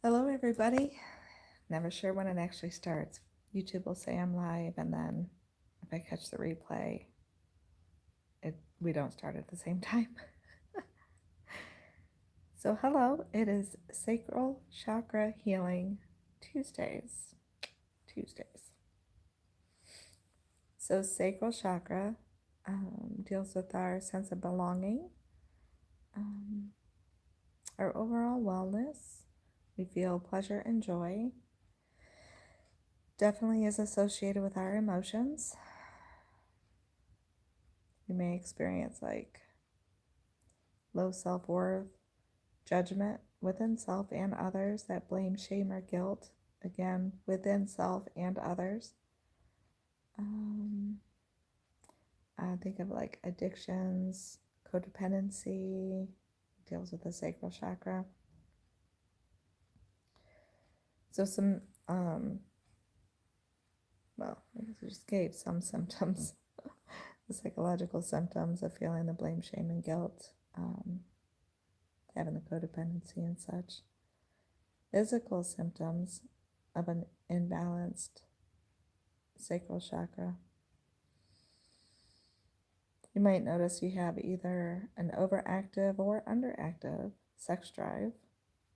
Hello, everybody. Never sure when it actually starts. YouTube will say I'm live, and then if I catch the replay, we don't start at the same time. So, hello, it is Sacral Chakra Healing Tuesdays. So, Sacral Chakra deals with our sense of belonging, um, our overall wellness. We feel pleasure and joy. Definitely is associated with our emotions. We may experience like low self-worth, judgment within self and others, that blame, shame, or guilt, again, within self and others. I think of like addictions, codependency, deals with the sacral chakra. So I guess we just gave some symptoms, the psychological symptoms of feeling the blame, shame, and guilt, having the codependency and such. Physical symptoms of an imbalanced sacral chakra. You might notice you have either an overactive or underactive sex drive,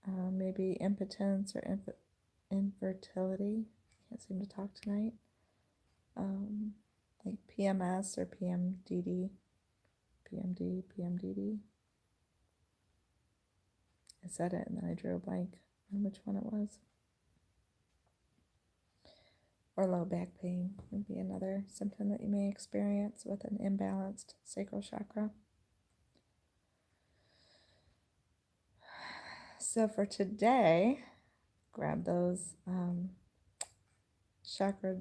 maybe impotence or infertility. Can't seem to talk tonight. Like PMS or PMDD. I said it and then I drew a blank on which one it was. Or low back pain would be another symptom that you may experience with an imbalanced sacral chakra. So for today, grab those chakra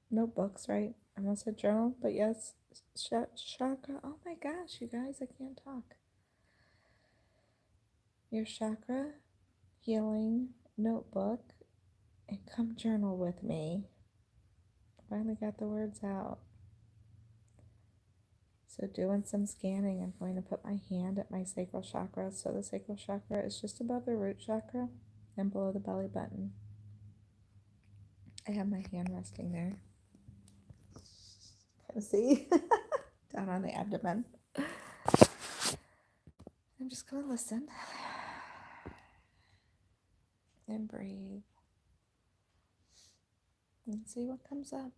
notebooks, right? I almost said journal, but yes, chakra. Oh my gosh, you guys, I can't talk. Your chakra healing notebook and come journal with me. Finally got the words out. So doing some scanning, I'm going to put my hand at my sacral chakra. So the sacral chakra is just above the root chakra and below the belly button. I have my hand resting there. Kind of see? Down on the abdomen. I'm just going to listen and breathe and see what comes up.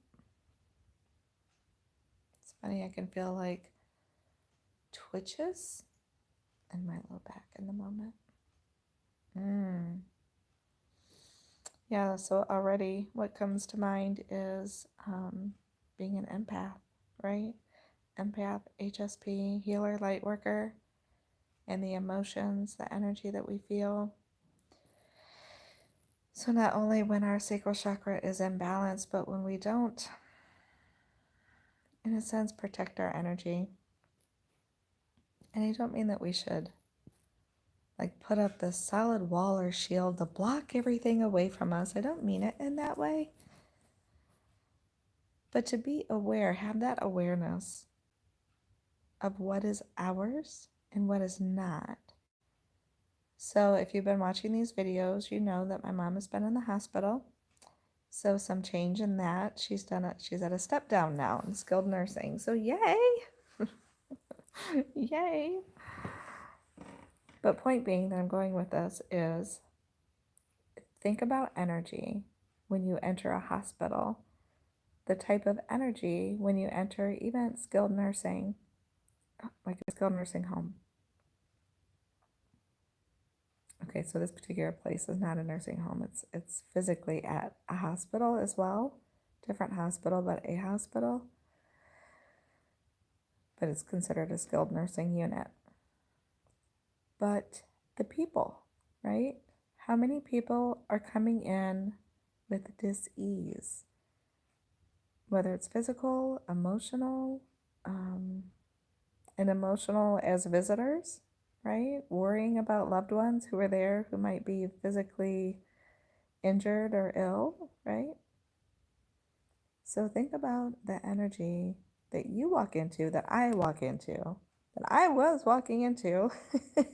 It's funny, I can feel like twitches in my low back in the moment. Yeah, so already what comes to mind is being an empath, right? Empath, HSP, healer, Lightworker, and the emotions, the energy that we feel. So not only when our sacral chakra is imbalanced, but when we don't, in a sense, protect our energy. And I don't mean that we should like put up this solid wall or shield to block everything away from us. I don't mean it in that way. But to be aware, have that awareness of what is ours and what is not. So if you've been watching these videos, you know that my mom has been in the hospital. So some change in that. She's at a step down now in skilled nursing. So yay! Yay! But point being that I'm going with this is think about energy when you enter a hospital, the type of energy when you enter even skilled nursing, like a skilled nursing home. Okay, so this particular place is not a nursing home. It's physically at a hospital as well. Different hospital, but a hospital. But it's considered a skilled nursing unit. But the people, right? How many people are coming in with dis-ease? Whether it's physical, emotional, and emotional as visitors, right? Worrying about loved ones who are there who might be physically injured or ill, right? So think about the energy that you walk into, that I walk into, that I was walking into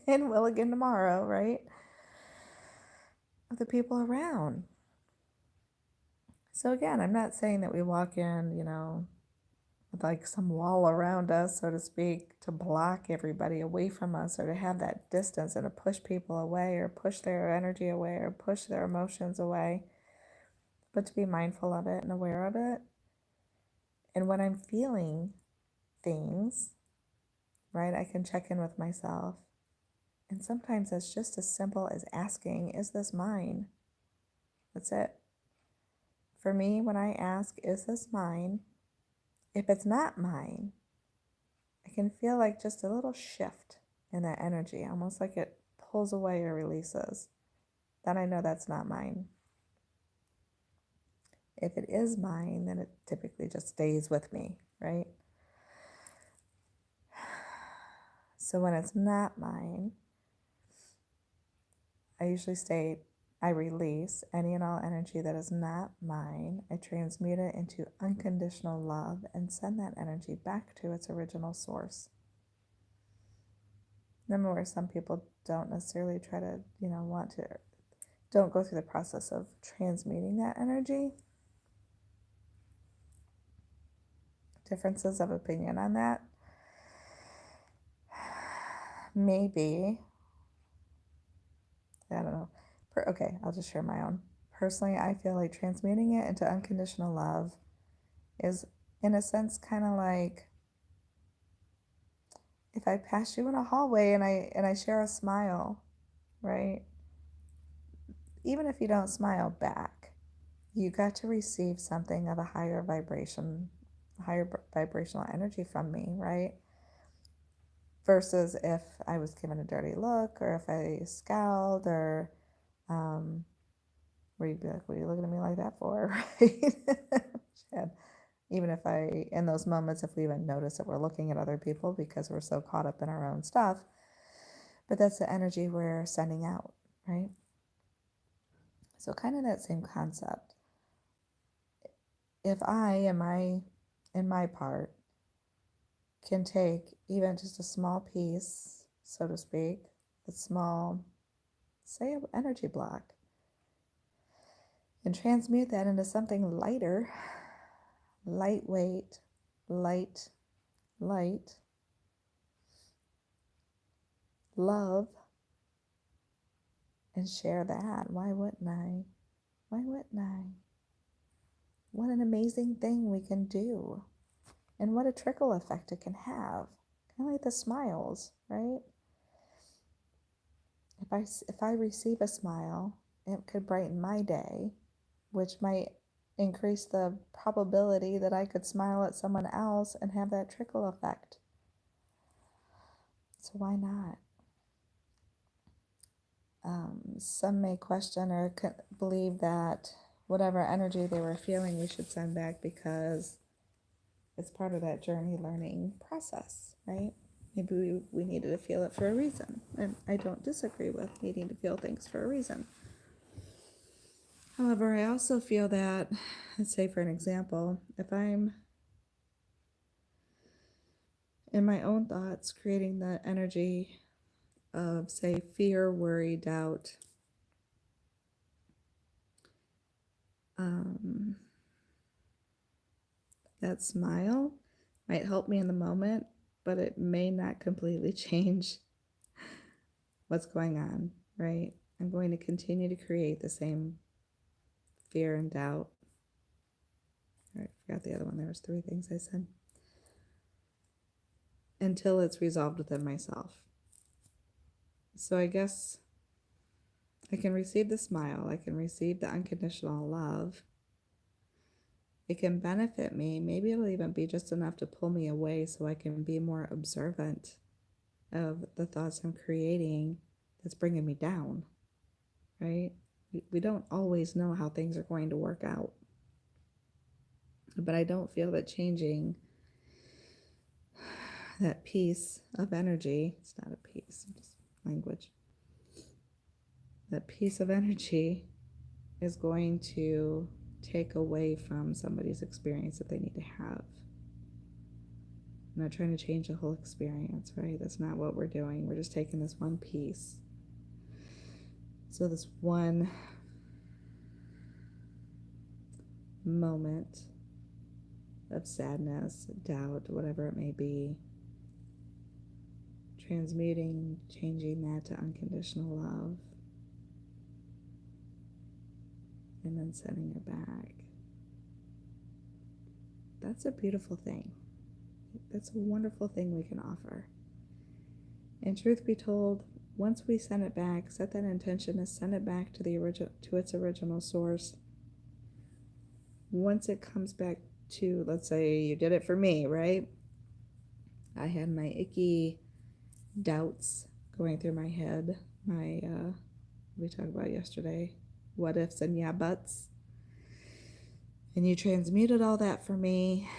and will again tomorrow, right? of the people around. So again, I'm not saying that we walk in, with like some wall around us, so to speak, to block everybody away from us, or to have that distance and to push people away or push their energy away or push their emotions away, but to be mindful of it and aware of it. And when I'm feeling things, right, I can check in with myself. And sometimes it's just as simple as asking, is this mine? That's it. For me, when I ask, is this mine? If it's not mine, I can feel like just a little shift in that energy, almost like it pulls away or releases. Then I know that's not mine. If it is mine, then it typically just stays with me, right? So when it's not mine, I usually state, I release any and all energy that is not mine. I transmute it into unconditional love and send that energy back to its original source. Remember where some people don't necessarily try to, don't go through the process of transmuting that energy. Differences of opinion on that. Maybe. I don't know. Okay, I'll just share my own. Personally, I feel like transmuting it into unconditional love is, in a sense, kind of like if I pass you in a hallway and I share a smile, right? Even if you don't smile back, you got to receive something of a higher vibrational energy from me, right? Versus if I was given a dirty look, or if I scowled, or where you'd be like, what are you looking at me like that for, right? Even if in those moments, if we even notice that we're looking at other people because we're so caught up in our own stuff, but that's the energy we're sending out, right? So kind of that same concept. If I, in my part, can take even just a small piece, so to speak, a small, say, an energy block, and transmute that into something lighter, lightweight, light, love, and share that. Why wouldn't I? Why wouldn't I? What an amazing thing we can do. And what a trickle effect it can have. Kind of like the smiles, right? If I receive a smile, it could brighten my day, which might increase the probability that I could smile at someone else and have that trickle effect. So why not? Some may question or believe that whatever energy they were feeling we should send back because it's part of that journey learning process, right? Maybe we needed to feel it for a reason. And I don't disagree with needing to feel things for a reason. However, I also feel that, let's say for an example, if I'm in my own thoughts creating the energy of, say, fear, worry, doubt, that smile might help me in the moment, but it may not completely change what's going on, right? I'm going to continue to create the same fear and doubt. All right, I forgot the other one. There was 3 things I said. Until it's resolved within myself. So I guess I can receive the smile. I can receive the unconditional love. It can benefit me. Maybe it'll even be just enough to pull me away so I can be more observant of the thoughts I'm creating that's bringing me down, right? We don't always know how things are going to work out. But I don't feel that changing that piece of energy, it's not a piece, it's just language, that piece of energy is going to take away from somebody's experience that they need to have. I'm not trying to change the whole experience, right? That's not what we're doing. We're just taking this one piece. So this one moment of sadness, doubt, whatever it may be, transmuting, changing that to unconditional love, and then sending it back. That's a beautiful thing. That's a wonderful thing we can offer. And truth be told, once we send it back, set that intention to send it back to its original source. Once it comes back to, let's say you did it for me, right? I had my icky doubts going through my head, my we talked about yesterday, what ifs and yeah buts. And you transmuted all that for me,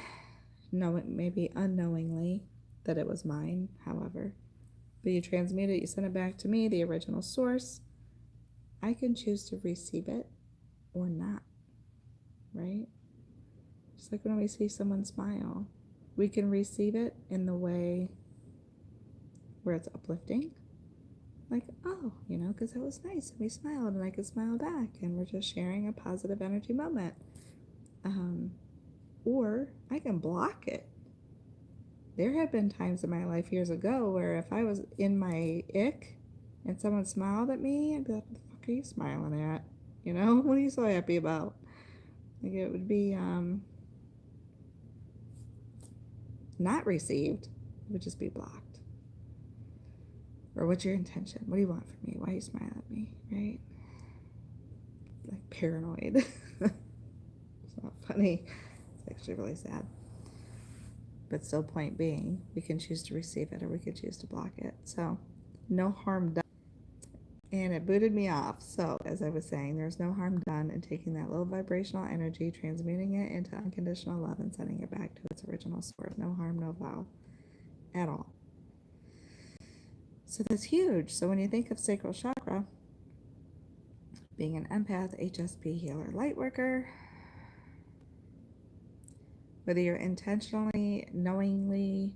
maybe unknowingly that it was mine, however. But you transmute it, you send it back to me, the original source. I can choose to receive it or not, right? Just like when we see someone smile, we can receive it in the way where it's uplifting. Like, oh, because that was nice. And we smiled and I could smile back. And we're just sharing a positive energy moment. Or I can block it. There have been times in my life years ago where if I was in my ick and someone smiled at me, I'd be like, what the fuck are you smiling at? What are you so happy about? Like, it would be not received. It would just be blocked. Or what's your intention? What do you want from me? Why are you smiling at me? Right? Like paranoid. It's not funny. It's actually really sad. But still, point being, we can choose to receive it or we can choose to block it. So, no harm done. And it booted me off. So, as I was saying, there's no harm done in taking that low vibrational energy, transmuting it into unconditional love, and sending it back to its original source. No harm, no foul at all. So, that's huge. So, when you think of sacral chakra, being an empath, HSP healer, lightworker, whether you're intentionally, knowingly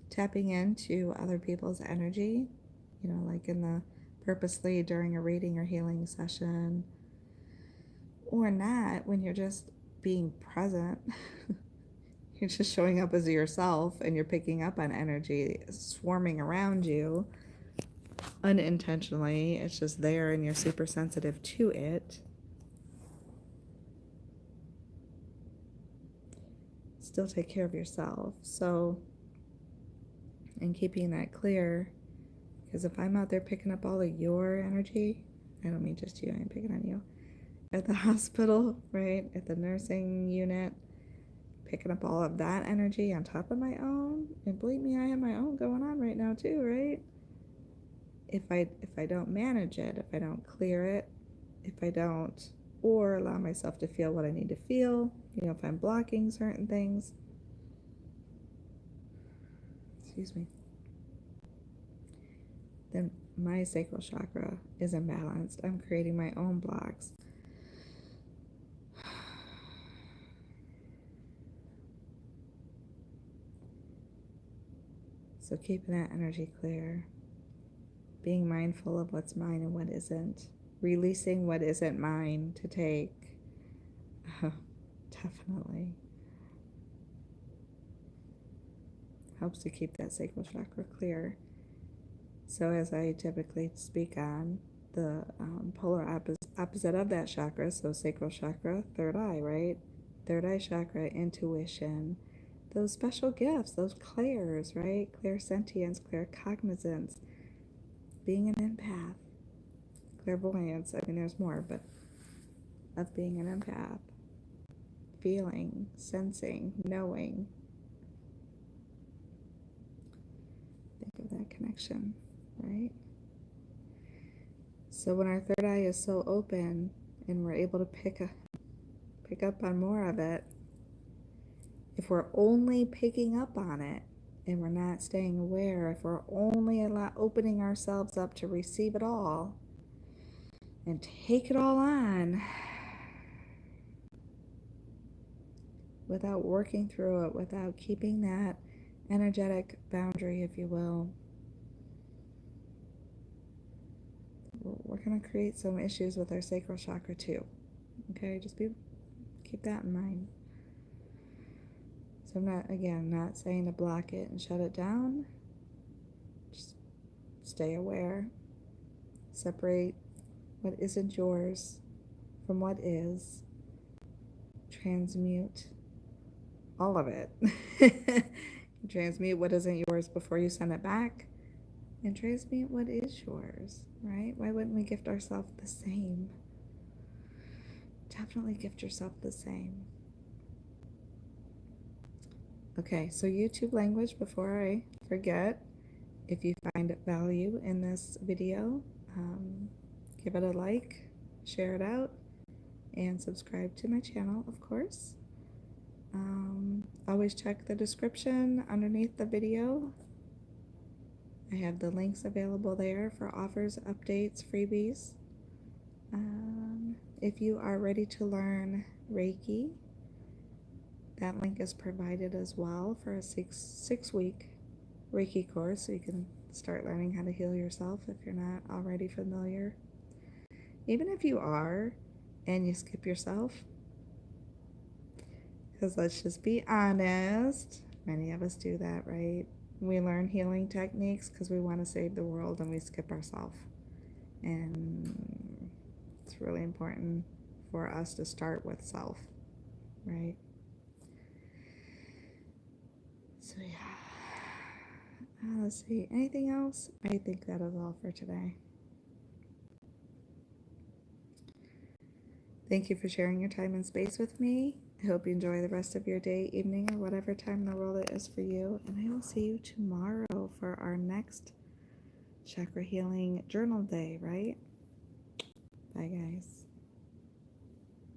tapping into other people's energy, like in the purposely during a reading or healing session, or not, when you're just being present, you're just showing up as yourself and you're picking up on energy swarming around you unintentionally. It's just there and you're super sensitive to it. Still take care of yourself. So, and keeping that clear, because if I'm out there picking up all of your energy, I don't mean just you, I'm picking on you, at the hospital, right, at the nursing unit, picking up all of that energy on top of my own, and believe me, I have my own going on right now too, right? If I don't manage it, if I don't clear it, if I don't, or allow myself to feel what I need to feel, if I'm blocking certain things, then my sacral chakra is imbalanced. I'm creating my own blocks. So keeping that energy clear, being mindful of what's mine and what isn't, releasing what isn't mine to take. Definitely helps to keep that sacral chakra clear. So as I typically speak on, the polar opposite of that chakra, so sacral chakra, third eye, right? Third eye chakra, intuition, those special gifts, those clairs, right? Clairsentience, claircognizance, being an empath, clairvoyance. I mean, there's more, but of being an empath, feeling, sensing, knowing. Think of that connection, right? So when our third eye is so open and we're able to pick up on more of it, if we're only picking up on it and we're not staying aware, if we're only opening ourselves up to receive it all and take it all on without working through it, without keeping that energetic boundary, if you will, we're going to create some issues with our sacral chakra too. Okay, just keep that in mind. So I'm not saying to block it and shut it down. Just stay aware. Separate what isn't yours from what is. Transmute all of it. Transmute what isn't yours before you send it back. And transmute what is yours, right? Why wouldn't we gift ourselves the same? Definitely gift yourself the same. Okay, so YouTube language, before I forget, if you find value in this video, give it a like, share it out, and subscribe to my channel, of course. Always check the description underneath the video. I have the links available there for offers, updates, freebies. If you are ready to learn Reiki, that link is provided as well for a six-week Reiki course, so you can start learning how to heal yourself if you're not already familiar. Even if you are and you skip yourself, because let's just be honest, many of us do that, right? We learn healing techniques because we want to save the world, and we skip ourselves. And it's really important for us to start with self, right? So yeah, let's see, anything else? I think that is all for today. Thank you for sharing your time and space with me. I hope you enjoy the rest of your day, evening, or whatever time in the world it is for you. And I will see you tomorrow for our next chakra healing journal day, right? Bye, guys.